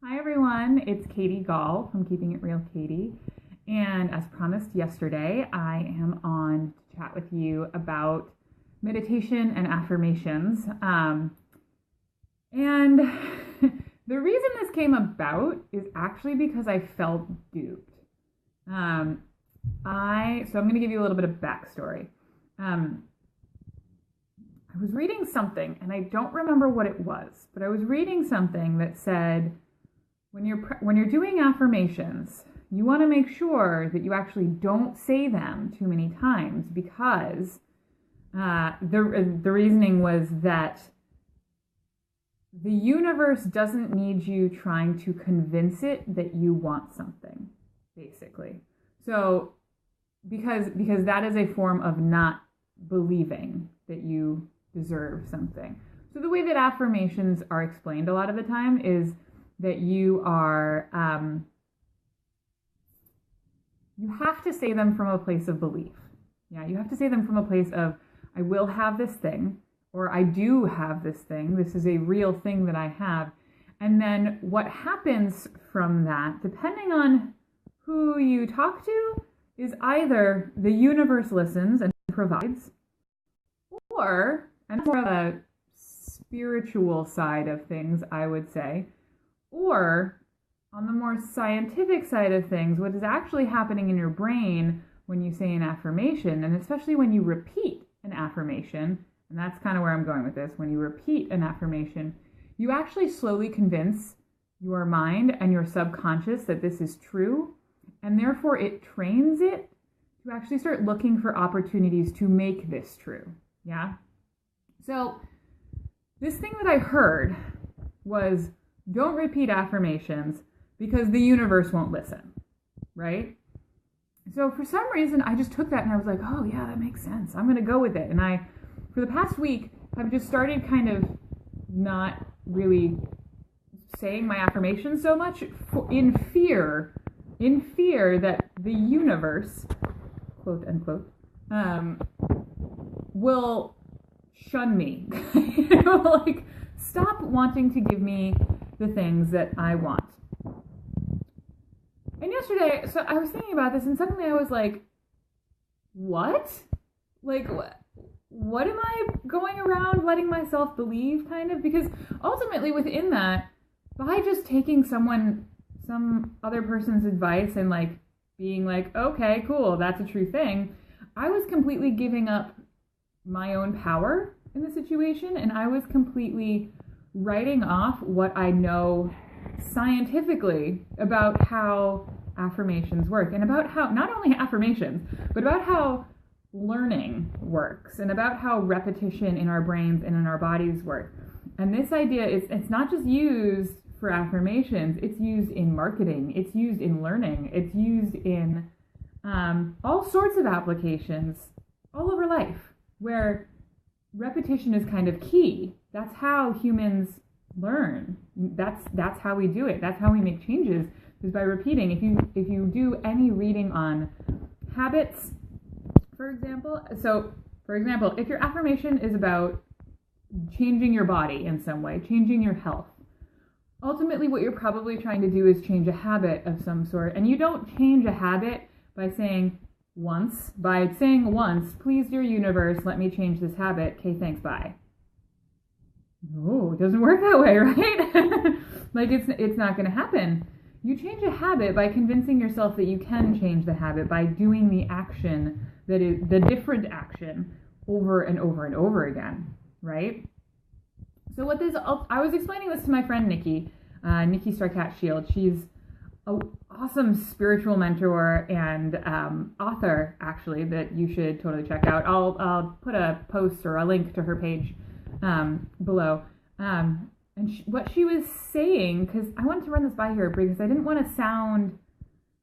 Hi everyone, it's Katie Gall from Keeping It Real Katie. And as promised yesterday, I am on to chat with you about meditation and affirmations. And the reason this came about is actually because I felt duped. So I'm going to give you a little bit of backstory. I was reading something, and I don't remember what it was, but I was reading something that said, when you're doing affirmations, you want to make sure that you actually don't say them too many times, because the reasoning was that the universe doesn't need you trying to convince it that you want something, basically. So because that is a form of not believing that you deserve something. So the way that affirmations are explained a lot of the time is that you have to say them from a place of belief. Yeah, you have to say them from a place of, I will have this thing, or I do have this thing. This is a real thing that I have. And then what happens from that, depending on who you talk to, is either the universe listens and provides, or, and more of a spiritual side of things, I would say, or on the more scientific side of things, what is actually happening in your brain when you say an affirmation, and especially when you repeat an affirmation, and that's kind of where I'm going with this, when you repeat an affirmation, you actually slowly convince your mind and your subconscious that this is true, and therefore it trains it to actually start looking for opportunities to make this true. Yeah? So this thing that I heard was, don't repeat affirmations because the universe won't listen, right? So for some reason, I just took that and I was like, oh yeah, that makes sense. I'm going to go with it. And I, for the past week, have just started kind of not really saying my affirmations so much in fear that the universe, quote unquote, will shun me. Like, stop wanting to give me the things that I want. And yesterday, so I was thinking about this, and suddenly I was like, what? Like, what am I going around letting myself believe, kind of? Because ultimately within that, by just taking some other person's advice and like being like, okay, cool, that's a true thing, I was completely giving up my own power in the situation, and I was completely writing off what I know scientifically about how affirmations work, and about how, not only affirmations, but about how learning works, and about how repetition in our brains and in our bodies work. And this idea is, it's not just used for affirmations, it's used in marketing, it's used in learning, it's used in all sorts of applications all over life, where repetition is kind of key. That's how humans learn. That's how we do it. That's how we make changes, is by repeating. If you do any reading on habits, for example, if your affirmation is about changing your body in some way, changing your health, ultimately what you're probably trying to do is change a habit of some sort. And you don't change a habit by saying once, please dear universe, let me change this habit. Okay, thanks, bye. No, it doesn't work that way, right? Like, it's not going to happen. You change a habit by convincing yourself that you can change the habit by doing the action that is the different action over and over and over again, right? So I was explaining this to my friend Nikki Starcat Shield. She's an awesome spiritual mentor and author, actually, that you should totally check out. I'll put a post or a link to her page below. And what she was saying, because I wanted to run this by her because I didn't want to sound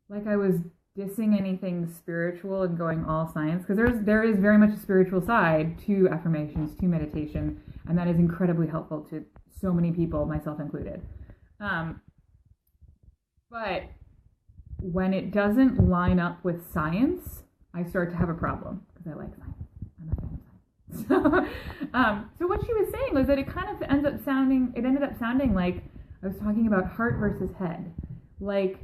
like I was dissing anything spiritual and going all science, because there is very much a spiritual side to affirmations, to meditation, and that is incredibly helpful to so many people, myself included. But when it doesn't line up with science, I start to have a problem, because I like science. I'm a fan of science. So what she was saying was that it ended up sounding like I was talking about heart versus head. Like,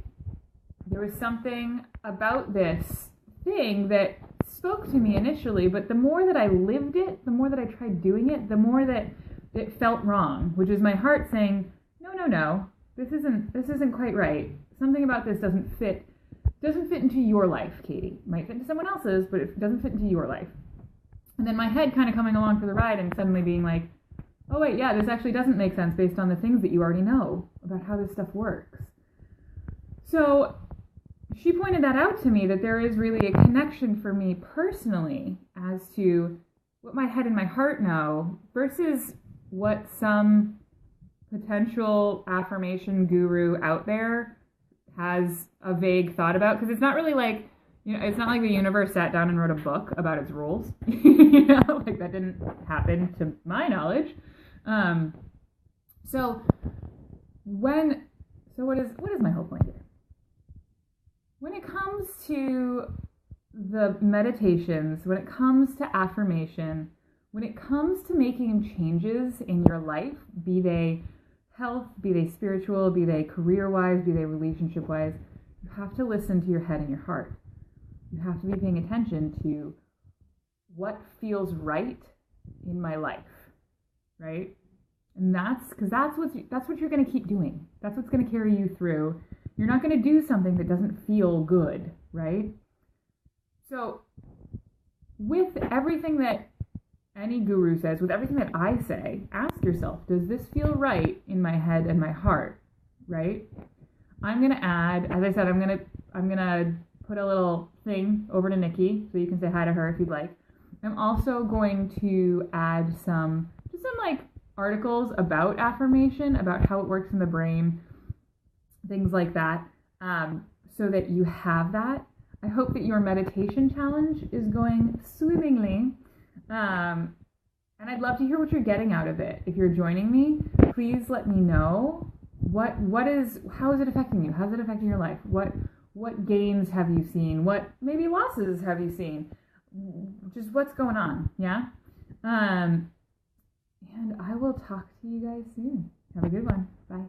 there was something about this thing that spoke to me initially, but the more that I lived it, the more that I tried doing it, the more that it felt wrong, which is my heart saying, no, this isn't quite right. Something about this doesn't fit into your life, Katie. It might fit into someone else's, but it doesn't fit into your life. And then my head kind of coming along for the ride and suddenly being like, oh wait, yeah, this actually doesn't make sense based on the things that you already know about how this stuff works. So she pointed that out to me, that there is really a connection for me personally as to what my head and my heart know versus what some potential affirmation guru out there has a vague thought about. Because it's not really like, it's not like the universe sat down and wrote a book about its rules. Like that didn't happen to my knowledge. So what is my whole point here? When it comes to the meditations, when it comes to affirmation, when it comes to making changes in your life, be they health, be they spiritual, be they career-wise, be they relationship-wise, you have to listen to your head and your heart. You have to be paying attention to what feels right in my life, right? And that's what you're going to keep doing. That's what's going to carry you through. You're not going to do something that doesn't feel good, right? So with everything that any guru says, with everything that I say, ask yourself, does this feel right in my head and my heart, right? I'm going to add, as I said, I'm going to put a little thing over to Nikki so you can say hi to her if you'd like. I'm also going to add some like articles about affirmation, about how it works in the brain, things like that, so that you have that. I hope that your meditation challenge is going swimmingly. And I'd love to hear what you're getting out of it. If you're joining me, please let me know how is it affecting you? How's it affecting your life? What gains have you seen? What maybe losses have you seen? Just what's going on, yeah? And I will talk to you guys soon. Have a good one. Bye.